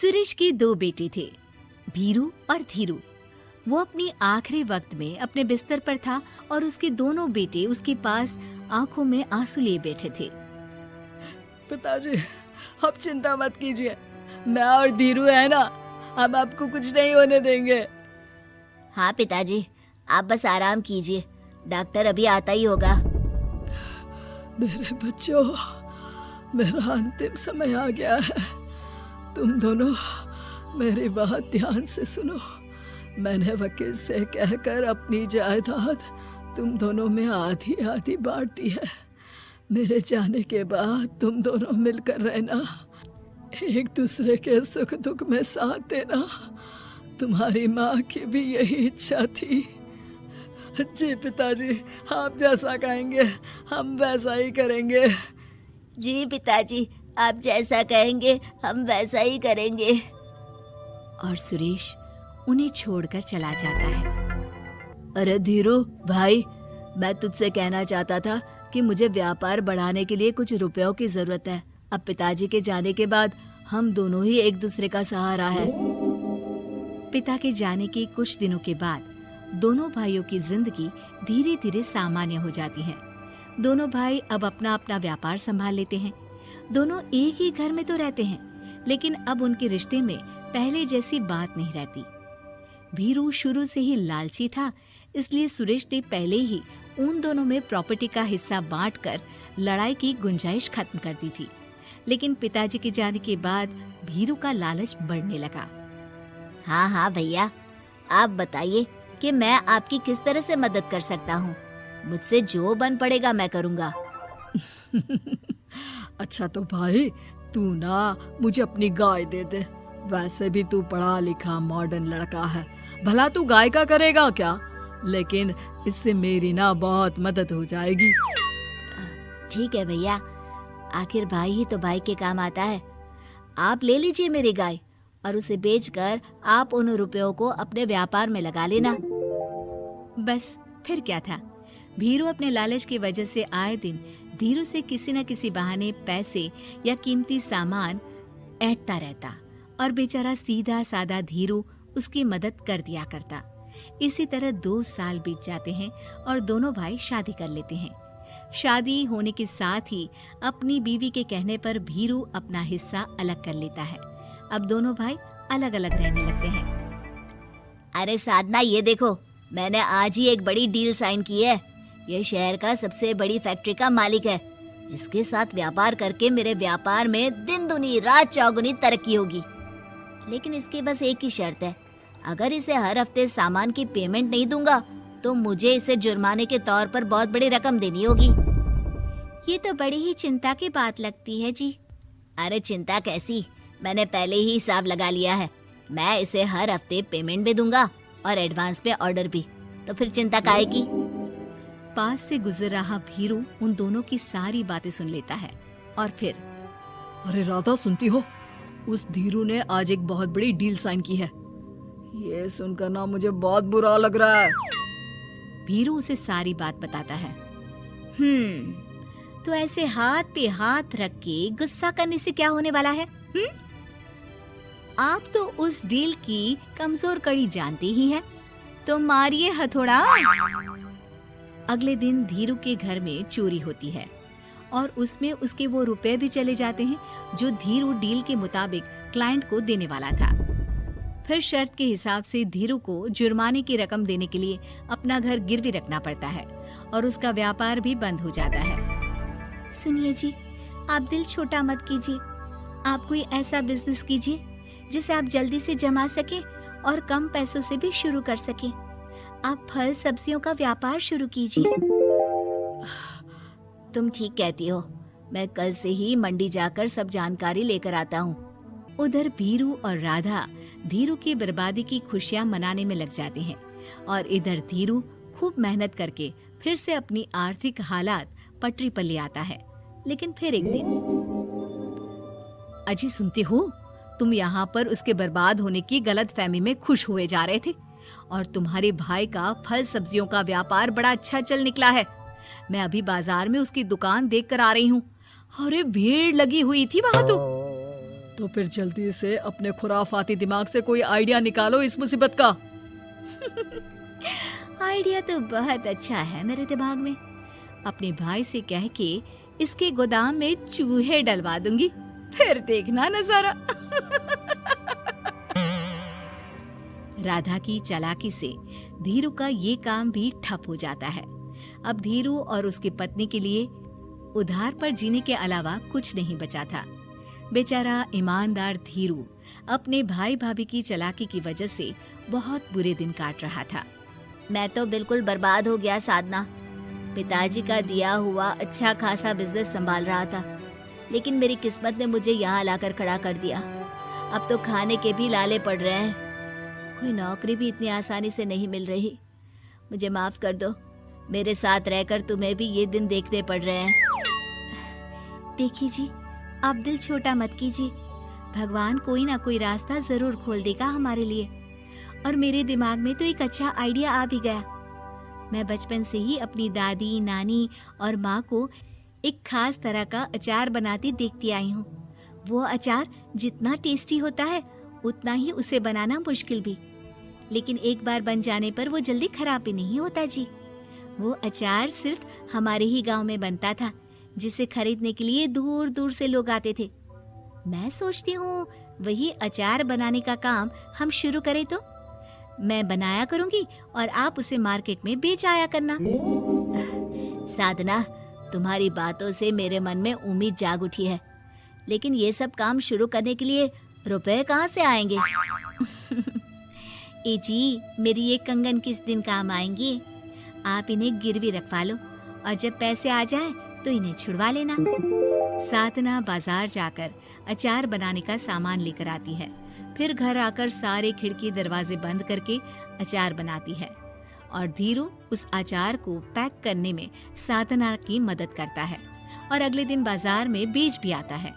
सुरेश के दो बेटे थे, भीरू और धीरू। वो अपनी आखिरी वक्त में अपने बिस्तर पर था और उसके दोनों बेटे उसके पास आंखों में आंसू लिए बैठे थे। पिताजी, आप चिंता मत कीजिए, मैं और धीरू है ना, हम आपको कुछ नहीं होने देंगे। हाँ पिताजी, आप बस आराम कीजिए, डॉक्टर अभी आता ही होगा। मेरे बच्चों, मेरा अंतिम समय आ गया है। तुम दोनों मेरी बात ध्यान से सुनो। मैंने वकील से कहकर अपनी जायदाद तुम दोनों में आधी आधी बांट दी है। मेरे जाने के बाद तुम दोनों मिलकर रहना, एक दूसरे के सुख दुख में साथ देना। तुम्हारी माँ की भी यही इच्छा थी। जी पिताजी, आप जैसा कहेंगे हम वैसा ही करेंगे। जी पिताजी, आप जैसा कहेंगे हम वैसा ही करेंगे। और सुरेश उन्हें छोड़कर चला जाता है। अरे धीरू भाई, मैं तुझसे कहना चाहता था कि मुझे व्यापार बढ़ाने के लिए कुछ रुपयों की जरूरत है। अब पिताजी के जाने के बाद हम दोनों ही एक दूसरे का सहारा है। पिता के जाने के कुछ दिनों के बाद दोनों भाइयों की जिंदगी धीरे धीरे सामान्य हो जाती है। दोनों भाई अब अपना अपना व्यापार संभाल लेते हैं। दोनों एक ही घर में तो रहते हैं, लेकिन अब उनके रिश्ते में पहले जैसी बात नहीं रहती। भीरू शुरू से ही लालची था, इसलिए सुरेश ने पहले ही उन दोनों में प्रॉपर्टी का हिस्सा बांटकर लड़ाई की गुंजाइश खत्म कर दी थी। लेकिन पिताजी के जाने के बाद भीरू का लालच बढ़ने लगा। हाँ हाँ भैया, आप बताइए कि मैं आपकी किस तरह से मदद कर सकता हूँ। मुझसे जो बन पड़ेगा मैं करूँगा। अच्छा तो भाई, तू ना मुझे अपनी गाय दे दे। वैसे भी तू पढ़ा लिखा मॉडर्न लड़का है, भला तू गाय का करेगा क्या? लेकिन इससे मेरी ना बहुत मदद हो जाएगी। ठीक है भैया, आखिर भाई ही तो भाई के काम आता है। आप ले लीजिए मेरी गाय और उसे बेचकर आप उन रुपयों को अपने व्यापार में लगा लेना। बस फिर क्या था। भीरू अपने लालच की वजह से आए दिन धीरू से किसी न किसी बहाने पैसे या कीमती सामान ऐंठता रहता और बेचारा सीधा साधा धीरू उसकी मदद कर दिया करता। इसी तरह 2 साल बीत जाते हैं और दोनों भाई शादी कर लेते हैं। शादी होने के साथ ही अपनी बीवी के कहने पर भीरू अपना हिस्सा अलग कर लेता है। अब दोनों भाई अलग अलग रहने लगते हैं। अरे साधना, ये देखो, मैंने आज ही एक बड़ी डील साइन की है। ये शहर का सबसे बड़ी फैक्ट्री का मालिक है। इसके साथ व्यापार करके मेरे व्यापार में दिन दुनी रात चौगुनी तरक्की होगी। लेकिन इसकी बस एक ही शर्त है, अगर इसे हर हफ्ते सामान की पेमेंट नहीं दूंगा तो मुझे इसे जुर्माने के तौर पर बहुत बड़ी रकम देनी होगी। ये तो बड़ी ही चिंता की बात लगती है जी। अरे चिंता कैसी, मैंने पहले ही हिसाब लगा लिया है। मैं इसे हर हफ्ते पेमेंट भी दूंगा और एडवांस पे ऑर्डर भी, तो फिर चिंता काहे की। पास से गुजर रहा भीरू उन दोनों की सारी बातें सुन लेता है और फिर, अरे राधा, सुनती हो? उस धीरू ने आज एक बहुत बड़ी डील साइन की है। ये सुनकर ना मुझे बहुत बुरा लग रहा है। भीरू उसे सारी बात बताता है। तो ऐसे हाथ पे हाथ रख के गुस्सा करने से क्या होने वाला है? आप तो उस डील की कमजोर कड़ी जानते ही हैं, तो मारिए हथौड़ा। अगले दिन धीरू के घर में चोरी होती है और उसमें उसके वो रुपए भी चले जाते हैं जो धीरू डील के मुताबिक क्लाइंट को देने वाला था। फिर शर्त के हिसाब से धीरू को जुर्माने की रकम देने के लिए अपना घर गिरवी रखना पड़ता है और उसका व्यापार भी बंद हो जाता है। सुनिए जी, आप दिल छोटा मत कीजिए। आप कोई ऐसा बिजनेस कीजिए जिसे आप जल्दी से जमा सके और कम पैसों से भी शुरू कर सके। आप फल सब्जियों का व्यापार शुरू कीजिए। तुम ठीक कहती हो, मैं कल से ही मंडी जाकर सब जानकारी लेकर आता हूँ। उधर भीरू और राधा धीरू की बर्बादी की खुशियां मनाने में लग जाते हैं और इधर धीरू खूब मेहनत करके फिर से अपनी आर्थिक हालात पटरी पर ले आता है। लेकिन फिर एक दिन, अजी सुनती हो, तुम यहाँ पर उसके बर्बाद होने की गलत फहमी में खुश हुए जा रहे थे और तुम्हारे भाई का फल सब्जियों का व्यापार बड़ा अच्छा चल निकला है। मैं अभी बाजार में उसकी दुकान देख कर आ रही हूँ। अरे भीड़ लगी हुई थी वहां तो। तो फिर जल्दी से अपने खुराफाती दिमाग से कोई आइडिया निकालो इस मुसीबत का। आइडिया तो बहुत अच्छा है मेरे दिमाग में। अपने भाई से कह के इसके गोदाम में चूहे डलवा दूंगी, फिर देखना नजारा। राधा की चालाकी से धीरू का ये काम भी ठप हो जाता है। अब धीरू और उसकी पत्नी के लिए उधार पर जीने के अलावा कुछ नहीं बचा था। बेचारा ईमानदार धीरू अपने भाई भाभी की चालाकी की वजह से बहुत बुरे दिन काट रहा था। मैं तो बिल्कुल बर्बाद हो गया साधना। पिताजी का दिया हुआ अच्छा खासा बिजनेस संभाल रहा था, लेकिन मेरी किस्मत ने मुझे यहाँ लाकर खड़ा कर दिया। अब तो खाने के भी लाले पड़ रहे हैं। कोई नौकरी भी इतनी आसानी से नहीं मिल रही। मुझे माफ कर दो, मेरे साथ रहकर तुम्हें भी ये दिन देखने पड़ रहे हैं। देखिए जी, आप दिल छोटा मत कीजिए। भगवान कोई ना कोई रास्ता जरूर खोल देगा हमारे लिए। और मेरे दिमाग में तो एक अच्छा आइडिया आ भी गया। मैं बचपन से ही अपनी दादी, नानी और माँ को एक खास तरह का अचार बनाती देखती आई हूँ। वो अचार जितना टेस्टी होता है उतना ही उसे बनाना मुश्किल भी, लेकिन एक बार बन जाने पर वो जल्दी खराब भी नहीं होता जी। वो अचार सिर्फ हमारे ही गांव में बनता था, जिसे खरीदने के लिए दूर दूर से लोग आते थे। मैं सोचती हूँ वही अचार बनाने का काम हम शुरू करें तो। मैं बनाया करूंगी और आप उसे मार्केट में बेच आया करना। साधना, तुम्हारी बातों से मेरे मन में उम्मीद जाग उठी है, लेकिन ये सब काम शुरू करने के लिए रुपए कहाँ से आएंगे? ए जी, मेरी ये कंगन किस दिन काम आएंगी? आप इन्हें गिरवी रखवा लो और जब पैसे आ जाएं तो इन्हें छुड़वा लेना। साधना बाजार जाकर अचार बनाने का सामान लेकर आती है। फिर घर आकर सारे खिड़की दरवाजे बंद करके अचार बनाती है और धीरू उस अचार को पैक करने में साधना की मदद करता है और अगले दिन बाजार में बेच भी आता है।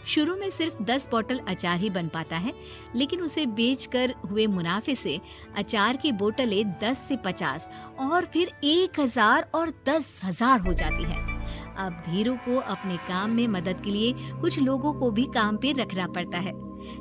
शुरू में सिर्फ 10 बोतल अचार ही बन पाता है, लेकिन उसे बेचकर हुए मुनाफे से अचार की बोतलें 10 से 50 और फिर 1000 और 10,000 हो जाती है। अब धीरू को अपने काम में मदद के लिए कुछ लोगों को भी काम पे रखना पड़ता है,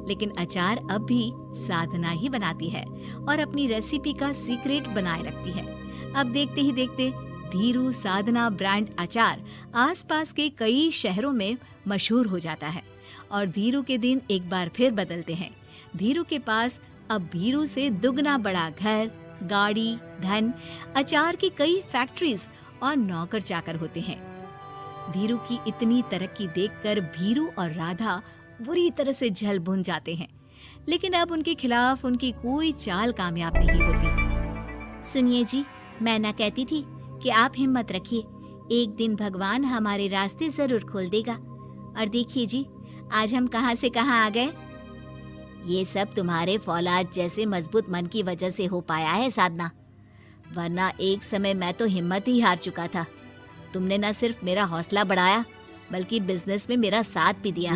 लेकिन अचार अब भी साधना ही बनाती है और अपनी रेसिपी का सीक्रेट बनाए रखती है। अब देखते ही देखते धीरू साधना ब्रांड अचार आसपास के कई शहरों में मशहूर हो जाता है और धीरू के दिन एक बार फिर बदलते हैं। धीरू के पास अब भीरू से दुगना बड़ा घर, गाड़ी, धन, अचार की कई फैक्ट्रीज और नौकर चाकर होते हैं। धीरू की इतनी तरक्की देखकर भीरू और राधा बुरी तरह से जल भुन जाते हैं, लेकिन अब उनके खिलाफ उनकी कोई चाल कामयाब नहीं होती। सुनिए जी, मैं ना कहती थी कि आप हिम्मत रखिए, एक दिन भगवान हमारे रास्ते जरूर खोल देगा। और देखिए जी, आज हम कहाँ से कहाँ आ गए। ये सब तुम्हारे फौलाद जैसे मजबूत मन की वजह से हो पाया है साधना, वरना एक समय मैं तो हिम्मत ही हार चुका था। तुमने न सिर्फ मेरा हौसला बढ़ाया बल्कि बिजनेस में मेरा साथ भी दिया।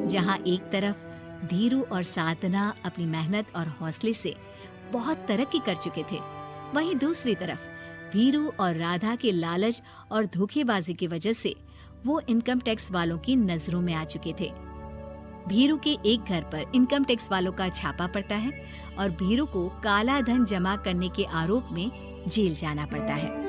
जहाँ एक तरफ धीरू और साधना अपनी मेहनत और हौसले से बहुत तरक्की कर चुके थे, वहीं दूसरी तरफ धीरू और राधा के लालच और धोखेबाजी की वजह से वो इनकम टैक्स वालों की नजरों में आ चुके थे। भीरू के एक घर पर इनकम टैक्स वालों का छापा पड़ता है और भीरू को काला धन जमा करने के आरोप में जेल जाना पड़ता है।